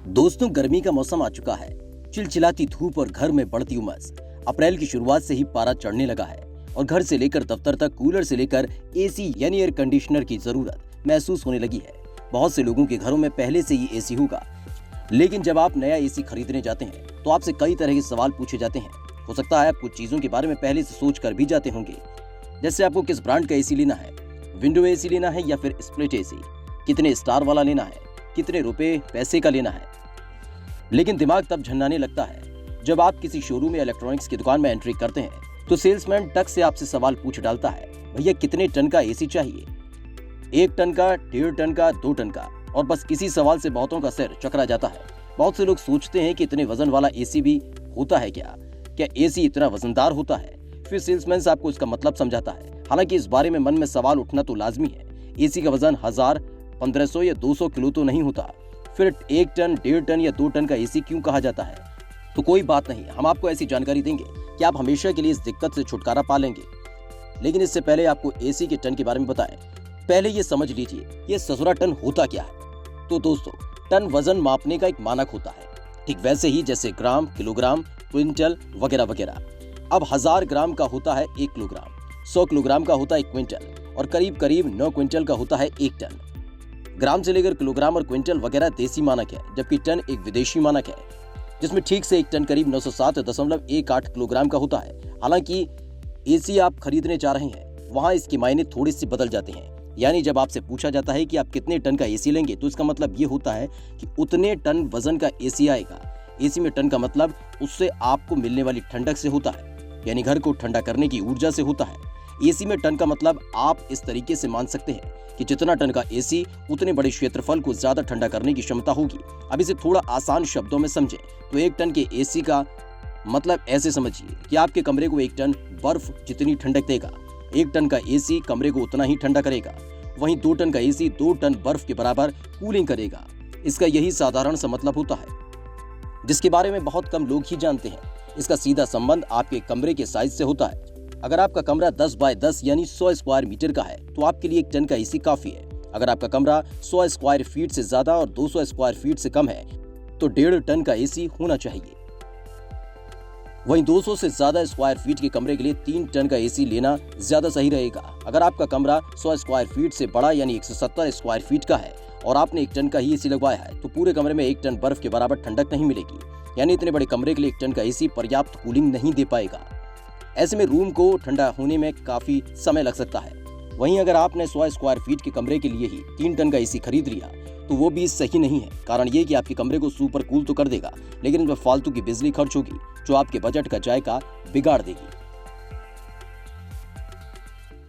दोस्तों, गर्मी का मौसम आ चुका है। चिलचिलाती धूप और घर में बढ़ती उमस। अप्रैल की शुरुआत से ही पारा चढ़ने लगा है और घर से लेकर दफ्तर तक कूलर से लेकर एसी यानी एयर कंडीशनर की जरूरत महसूस होने लगी है। बहुत से लोगों के घरों में पहले से ही एसी होगा, लेकिन जब आप नया एसी खरीदने जाते हैं तो आपसे कई तरह के सवाल पूछे जाते हैं। हो सकता है आप कुछ चीजों के बारे में पहले से सोच कर भी जाते होंगे, जैसे आपको किस ब्रांड का एसी लेना है, विंडो एसी लेना है या फिर स्प्लिट एसी, कितने स्टार वाला लेना है, कितने रुपए पैसे का लेना है। लेकिन दिमाग तब झन्नाने लगता है जब आप किसी शोरूम या इलेक्ट्रॉनिक्स की दुकान में एंट्री करते हैं तो सेल्समैन टक से आपसे सवाल पूछ डालता है, भैया कितने टन का एसी चाहिए? 1 टन का, 1.5 टन का, 2 टन का। और बस इसी सवाल से बहुतों का सिर चकरा जाता है। बहुत से लोग सोचते हैं कि इतने वजन वाला एसी भी होता है क्या एसी इतना वजनदार होता है? फिर सेल्समैन आपको इसका मतलब समझाता है। हालांकि इस बारे में मन में सवाल उठना तो लाजमी है। एसी का वजन 1000, 1500 या 200 किलो तो नहीं होता। फिर 1 टन, 1.5 टन या 2 टन का एसी क्यों कहा जाता है? तो कोई बात नहीं, हम आपको ऐसी जानकारी देंगे कि आप हमेशा के लिए इस दिक्कत से छुटकारा पा लेंगे। लेकिन इससे पहले आपको एसी के टन के बारे में बताएं। पहले ये समझ लीजिए, ये ससुरा टन होता क्या है। तो दोस्तों, टन वजन मापने का एक मानक होता है, ठीक वैसे ही जैसे ग्राम, किलोग्राम, क्विंटल वगैरह वगैरह। अब 1000 ग्राम का होता है 1 किलोग्राम, 100 किलोग्राम का होता है 1 क्विंटल और करीब करीब 9 क्विंटल का होता है 1 टन। ग्राम से लेकर किलोग्राम और क्विंटल वगैरह देसी मानक है, जबकि टन एक विदेशी मानक है, जिसमें ठीक से 1 टन करीब 907.18 किलोग्राम का होता है। हालांकि एसी आप खरीदने जा रहे हैं, वहां इसके मायने थोड़े से बदल जाते हैं। यानी जब आपसे पूछा जाता है कि आप कितने टन का एसी लेंगे, तो इसका मतलब ये होता है कि उतने टन वजन का एसी आएगा। एसी में टन का मतलब उससे आपको मिलने वाली ठंडक से होता है, यानी घर को ठंडा करने की ऊर्जा से होता है। एसी में टन का मतलब आप इस तरीके से मान सकते हैं कि जितना टन का एसी, उतने बड़े क्षेत्रफल को ज्यादा ठंडा करने की क्षमता होगी। अब इसे थोड़ा आसान शब्दों में समझें तो 1 टन के एसी का मतलब ऐसे समझिए कि आपके कमरे को 1 टन बर्फ जितनी ठंडक देगा। 1 टन का एसी कमरे को उतना ही ठंडा करेगा। वहीं 2 टन का एसी 2 टन बर्फ के बराबर कूलिंग करेगा। इसका यही साधारण सा मतलब होता है, जिसके बारे में बहुत कम लोग ही जानते हैं। इसका सीधा संबंध आपके कमरे के साइज से होता है। अगर आपका कमरा 10 बाय 10 यानी 100 स्क्वायर मीटर का है तो आपके लिए 1 टन का एसी काफी है। अगर आपका कमरा 100 स्क्वायर फीट से ज्यादा और 200 स्क्वायर फीट से कम है तो 1.5 टन का एसी होना चाहिए। वहीं 200 से ज्यादा स्क्वायर फीट के कमरे के लिए 3 टन का एसी लेना ज्यादा सही रहेगा। अगर आपका कमरा 100 स्क्वायर फीट से बड़ा यानी 170 स्क्वायर फीट का है और आपने 1 टन का ही एसी लगवाया है तो पूरे कमरे में 1 टन बर्फ के बराबर ठंडक नहीं मिलेगी। यानी इतने बड़े कमरे के लिए 1 टन का एसी पर्याप्त कूलिंग नहीं दे पाएगा। ऐसे में रूम को ठंडा होने में काफी समय लग सकता है। वहीं अगर आपने 100 स्क्वायर फीट के कमरे के लिए ही 3 टन का एसी खरीद लिया तो वो भी सही नहीं है। कारण ये कि आपके कमरे को सुपर कूल तो कर देगा, लेकिन इसमें फालतू की बिजली खर्च होगी जो आपके बजट का जायका बिगाड़ देगी।